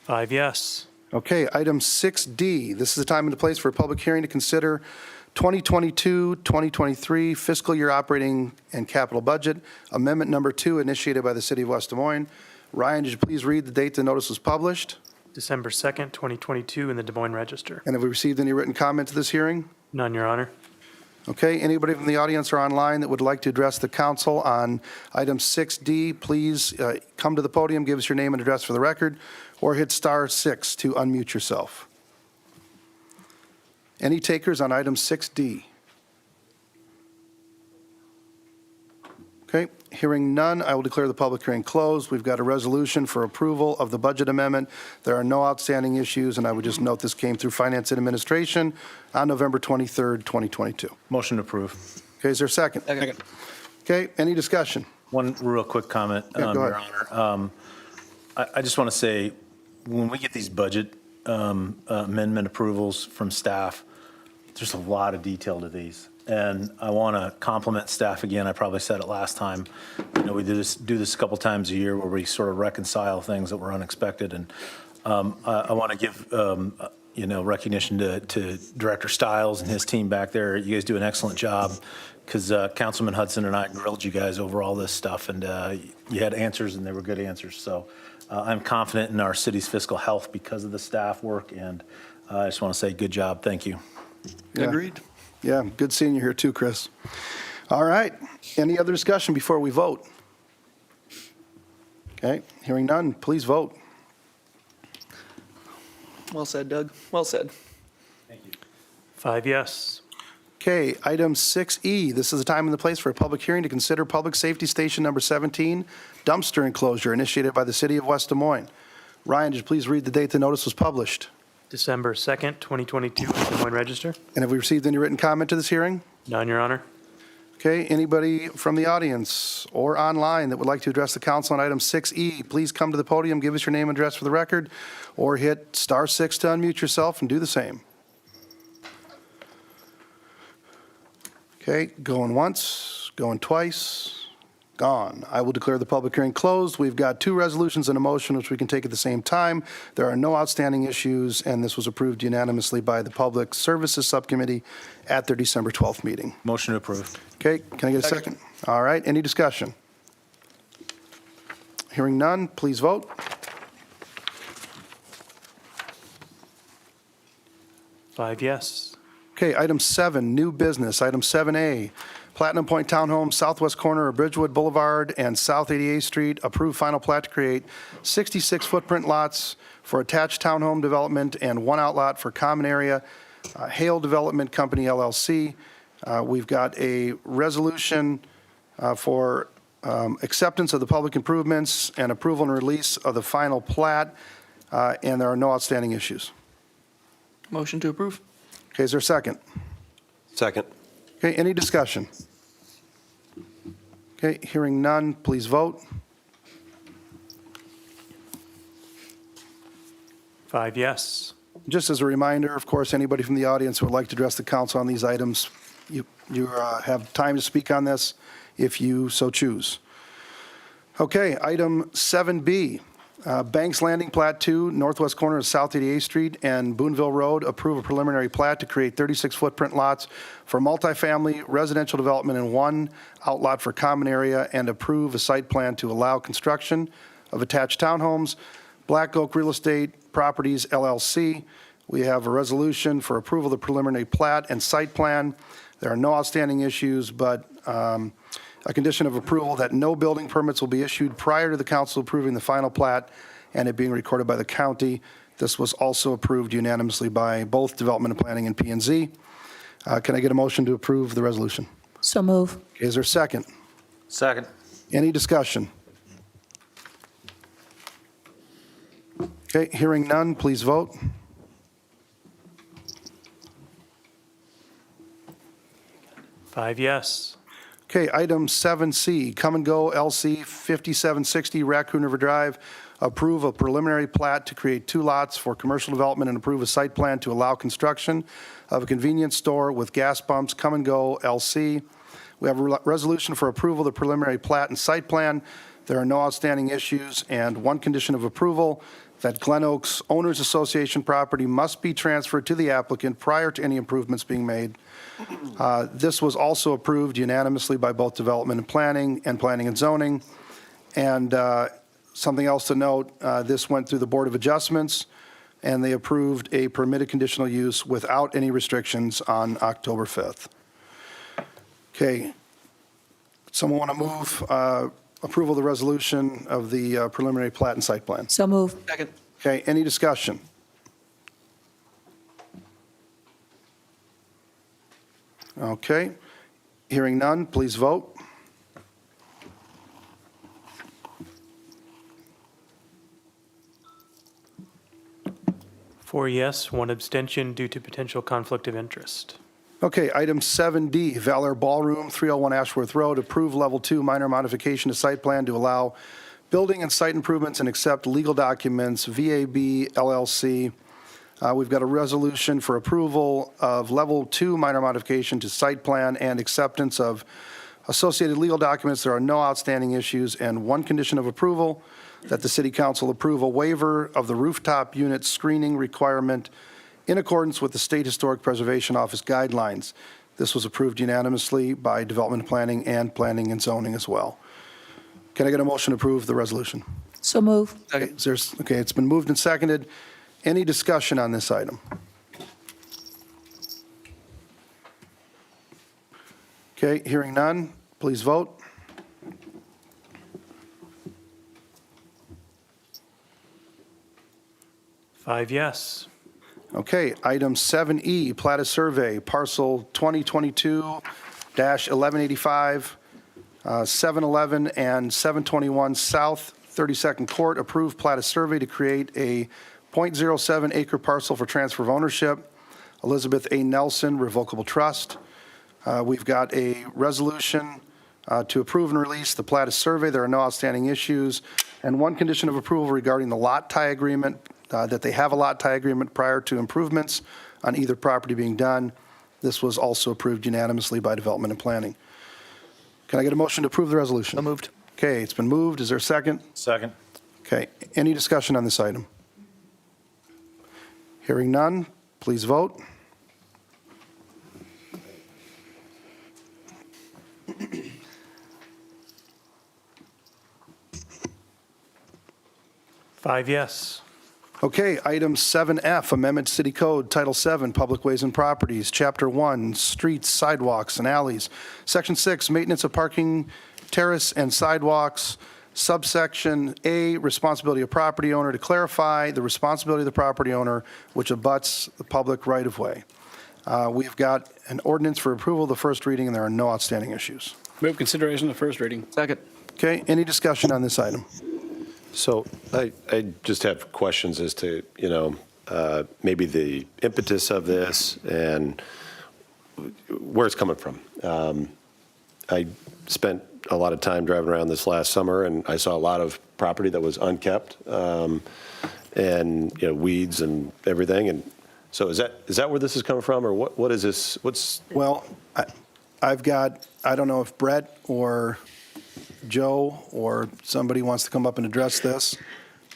Five yes. Okay, item 6D, this is the time and the place for a public hearing to consider 2022-2023 fiscal year operating and capital budget, amendment number 2, initiated by the City of West Des Moines. Ryan, did you please read the date the notice was published? December 2nd, 2022, in the Des Moines Register. And have we received any written comment to this hearing? None, Your Honor. Okay, anybody from the audience or online that would like to address the council on item 6D, please come to the podium, give us your name and address for the record, or hit *6 to unmute yourself. Any takers on item 6D? Okay, hearing none, I will declare the public hearing closed. We've got a resolution for approval of the budget amendment. There are no outstanding issues, and I would just note this came through Finance and Administration on November 23rd, 2022. Motion to approve. Okay, is there a second? Second. Okay, any discussion? One real quick comment, Yeah, go Your ahead. Honor. I just want to say, when we get these budget amendment approvals from staff, there's a lot of detail to these. And I want to compliment staff again. I probably said it last time. You know, we do this a couple times a year where we sort of reconcile things that were unexpected. And I want to give, recognition to Director Stiles and his team back there. You guys do an excellent job because Councilman Hudson and I grilled you guys over all this stuff, and you had answers, and they were good answers. So I'm confident in our city's fiscal health because of the staff work, and I just want to say good job. Thank you. Yeah. Agreed. Yeah, good seeing you here too, Chris. All right, any other discussion before we vote? Okay, hearing none, please vote. Well said, Doug. Well said. 5 yes. Okay, item 6E, this is the time and the place for a public hearing to consider Public Safety Station Number 17 dumpster enclosure initiated by the City of West Des Moines. Ryan, did you please read the date the notice was published? December 2nd, 2022, in the Des Moines Register. And have we received any written comment to this hearing? None, Your Honor. Okay, anybody from the audience or online that would like to address the council on item 6E, please come to the podium, give us your name and address for the record, or hit *6 to unmute yourself and do the same. Okay, going once, going twice, gone. I will declare the public hearing closed. We've got 2 resolutions and a motion, which we can take at the same time. There are no outstanding issues, and this was approved unanimously by the Public Services Subcommittee at their December 12th meeting. Motion approved. Okay, can I get a second? All right, any discussion? Hearing none, please vote. Five yes. Okay, item 7, new business. Item 7A, Platinum Point Townhome, southwest corner of Bridgewood Boulevard and South 88th Street, approved final plat to create 66 footprint lots for attached townhome development and 1 outlot for common area, Hale Development Company LLC. We've got a resolution for acceptance of the public improvements and approval and release of the final plat, and there are no outstanding issues. Motion to approve. Okay, is there a second? Second. Okay, any discussion? Okay, hearing none, please vote. 5 yes. Just as a reminder, of course, anybody from the audience who would like to address the council on these items, you have time to speak on this if you so choose. Okay, item 7B, Banks Landing Plat 2, northwest corner of South 88th Street and Boonville Road, approve a preliminary plat to create 36 footprint lots for multifamily residential development and 1 outlot for common area, and approve a site plan to allow construction of attached townhomes. Black Oak Real Estate Properties LLC. We have a resolution for approval of the preliminary plat and site plan. There are no outstanding issues, but a condition of approval that no building permits will be issued prior to the council approving the final plat and it being recorded by the county. This was also approved unanimously by both Development and Planning and P&Z. Can I get a motion to approve the resolution? So move. Is there a second? Second. Any discussion? Okay, hearing none, please vote. Five yes. Okay, item 7C, Come and Go LC 5760 Raccoon River Drive, approve a preliminary plat to create 2 lots for commercial development and approve a site plan to allow construction of a convenience store with gas pumps, Come and Go LC. We have a resolution for approval of the preliminary plat and site plan. There are no outstanding issues, and 1 condition of approval, that Glen Oaks Owners Association property must be transferred to the applicant prior to any improvements being made. This was also approved unanimously by both Development and Planning and Zoning. And something else to note, this went through the Board of Adjustments, and they approved a permitted conditional use without any restrictions on October 5th. Okay. Someone want to move approval of the resolution of the preliminary plat and site plan? So move. Second. Okay, any discussion? Okay, hearing none, please vote. Four yes, 1 abstention due to potential conflict of interest. Okay, item 7D, Valor Ballroom, 301 Ashworth Road, approve level 2 minor modification to site plan to allow building and site improvements and accept legal documents, VAB LLC. We've got a resolution for approval of Level 2 minor modification to site plan and acceptance of associated legal documents. There are no outstanding issues, and one condition of approval, that the city council approve a waiver of the rooftop unit screening requirement in accordance with the State Historic Preservation Office guidelines. This was approved unanimously by Development and Planning and Planning and Zoning as well. Can I get a motion to approve the resolution? So move. Okay, it's been moved and seconded. Any discussion on this item? Okay, hearing none, please vote. Five yes. Okay, item 7E, plat of survey, parcel 2022-1185, 711 and 721 South 32nd Court, approved plat of survey to create a .07 acre parcel for transfer of ownership, Elizabeth A. Nelson Revocable Trust. We've got a resolution to approve and release the plat of survey. There are no outstanding issues. And one condition of approval regarding the lot tie agreement, that they have a lot tie agreement prior to improvements on either property being done. This was also approved unanimously by Development and Planning. Can I get a motion to approve the resolution? So moved. Okay, it's been moved. Is there a second? Second. Okay, any discussion on this item? Hearing none, please vote. Five yes. Okay, item 7F, Amendment to City Code, Title 7, Public Ways and Properties, Chapter 1, Streets, Sidewalks, and Alleys, Section 6, Maintenance of Parking, Terrace, and Sidewalks, Subsection A, Responsibility of Property Owner, to clarify the responsibility of the property owner which abuts the public right-of-way. We've got an ordinance for approval, the first reading, and there are no outstanding issues. Move consideration of first reading. Second. Okay, any discussion on this item? So I just have questions as to, maybe the impetus of this and where it's coming from. I spent a lot of time driving around this last summer, and I saw a lot of property that was unkept, and, weeds and everything. And so is that where this is coming from, or what is this? Well, I've got, I don't know if Brett or Joe or somebody wants to come up and address this.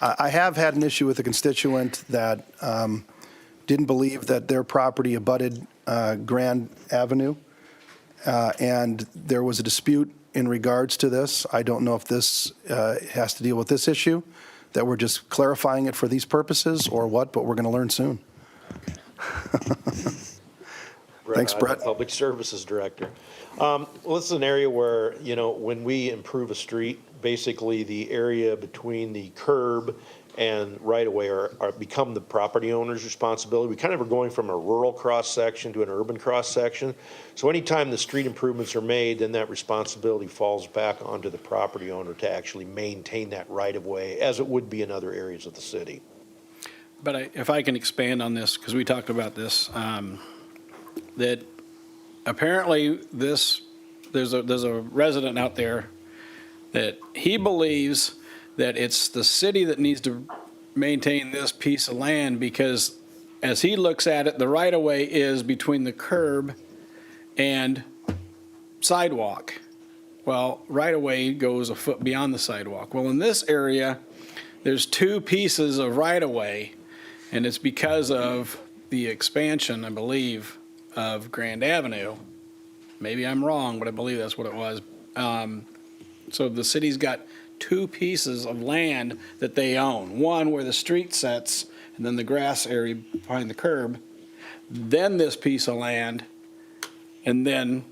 I have had an issue with a constituent that didn't believe that their property abutted Grand Avenue, and there was a dispute in regards to this. I don't know if this has to deal with this issue, that we're just clarifying it for these purposes or what, but we're going to learn soon. Thanks, Brett. Public Services Director. Well, this is an area where, when we improve a street, basically the area between the curb and right-of-way are become the property owner's responsibility. We kind of are going from a rural cross-section to an urban cross-section. So anytime the street improvements are made, then that responsibility falls back onto the property owner to actually maintain that right-of-way, as it would be in other areas of the city. But if I can expand on this, because we talked about this, that apparently there's a resident out there that he believes that it's the city that needs to maintain this piece of land because, as he looks at it, the right-of-way is between the curb and sidewalk. Well, right-of-way goes a foot beyond the sidewalk. Well, in this area, there's two pieces of right-of-way, and it's because of the expansion, I believe, of Grand Avenue. Maybe I'm wrong, but I believe that's what it was. So the city's got two pieces of land that they own. One where the street sets, and then the grass area behind the curb, then this piece of land, and then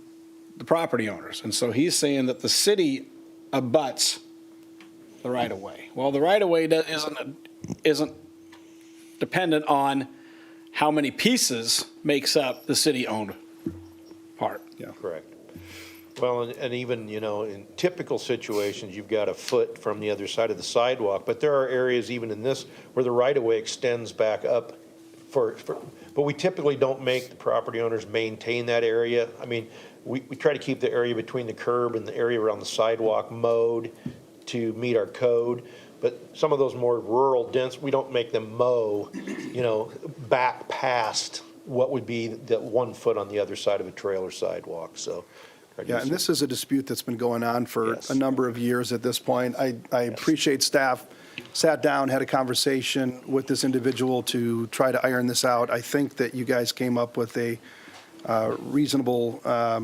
the property owners. And so he's saying that the city abuts the right-of-way. Well, the right-of-way isn't dependent on how many pieces makes up the city-owned part. Yeah. Correct. Well, and even, in typical situations, you've got a foot from the other side of the sidewalk, but there are areas even in this where the right-of-way extends back up but we typically don't make the property owners maintain that area. I mean, we try to keep the area between the curb and the area around the sidewalk mowed to meet our code. But some of those more rural dense, we don't make them mow, back past what would be the 1 foot on the other side of a trailer sidewalk, so. Yeah, and this is a dispute that's been going on for Yes. a number of years at this point. I appreciate staff sat down, had a conversation with this individual to try to iron this out. I think that you guys came up with a reasonable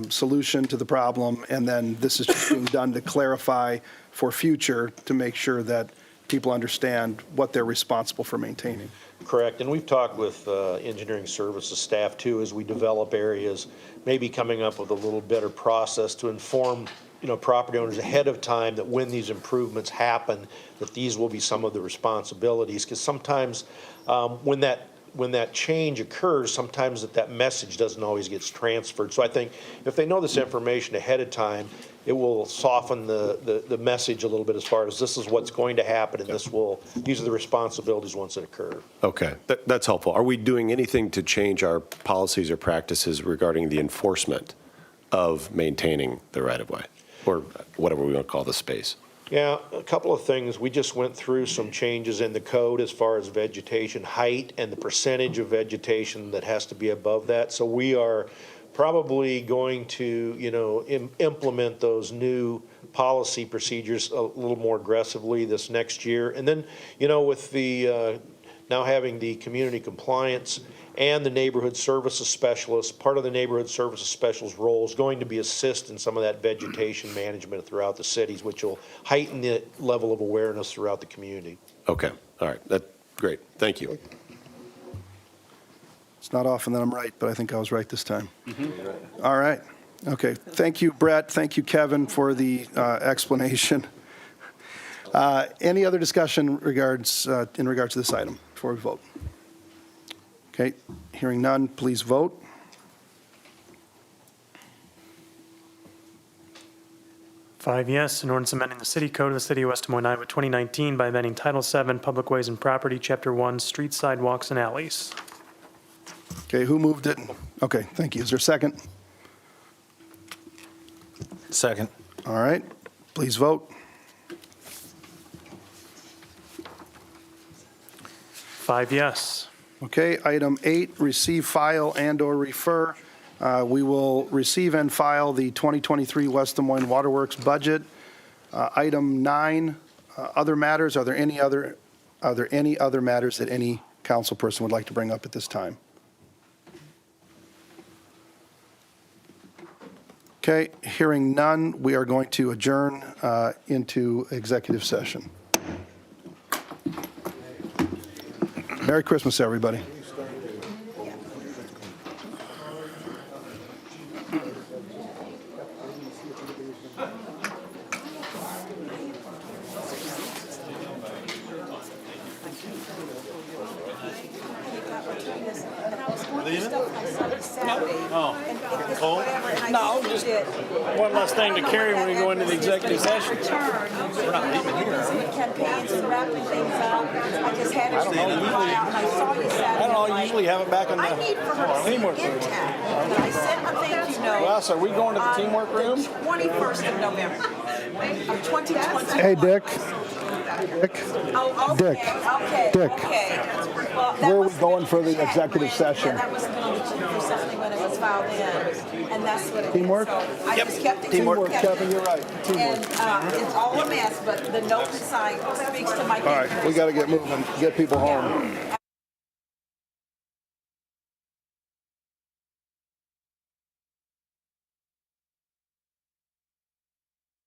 solution to the problem, and then this is just being done to clarify for future, to make sure that people understand what they're responsible for maintaining. Correct, and we've talked with engineering services staff too, as we develop areas, maybe coming up with a little better process to inform, property owners ahead of time that when these improvements happen, that these will be some of the responsibilities, because sometimes when that change occurs, sometimes that message doesn't always get transferred. So I think if they know this information ahead of time, it will soften the message a little bit as far as this is what's going to happen, and these are the responsibilities once it occurs. Okay, that's helpful. Are we doing anything to change our policies or practices regarding the enforcement of maintaining the right-of-way, or whatever we want to call the space? Yeah, a couple of things. We just went through some changes in the code as far as vegetation height and the percentage of vegetation that has to be above that. So we are probably going to, implement those new policy procedures a little more aggressively this next year. And then, with the now having the community compliance and the neighborhood services specialist, part of the neighborhood services specialist role is going to be assist in some of that vegetation management throughout the cities, which will heighten the level of awareness throughout the community. Okay, all right, that's great. Thank you. It's not often that I'm right, but I think I was right this time. All right. Okay. Thank you, Brett. Thank you, Kevin, for the explanation. Any other discussion in regards to this item before we vote? Okay. Hearing none, please vote. Five yes, an ordinance amending the city code of the city of West Des Moines, Iowa, 2019 by amending Title VII, Public Ways and Property, Chapter 1, Streets, Sidewalks, and Alleys. Okay, who moved it? Okay, thank you. Is there a second? Second. All right, please vote. Five yes. Okay, item 8, receive, file, and/or refer. We will receive and file the 2023 West Des Moines Waterworks budget. Item 9, other matters. Are there any other matters that any council person would like to bring up at this time? Okay, hearing none, we are going to adjourn into executive session. Merry Christmas, everybody. No, just one less thing to carry when we go into the executive session. We're not leaving here. Campaigns and wrapping things up. I just had it fly out and I saw you Saturday. I don't know, usually have it back in the I need for her to see teamwork it room. intact. But I sent my thank you note. Well, so are we going to the teamwork room? 21st of November of 2021. Hey, Dick. Dick, Oh, okay, Dick. okay, Dick. okay. Well, that Where are we was going for the check executive when- session? Yeah, that was going to be for something when it was filed in, and that's what it is. Teamwork? So I just kept it. Teamwork, kept it. Kevin, you're right. Teamwork. And it's all a mess, but the note inside speaks to my. All right, we got to get moving, get people home.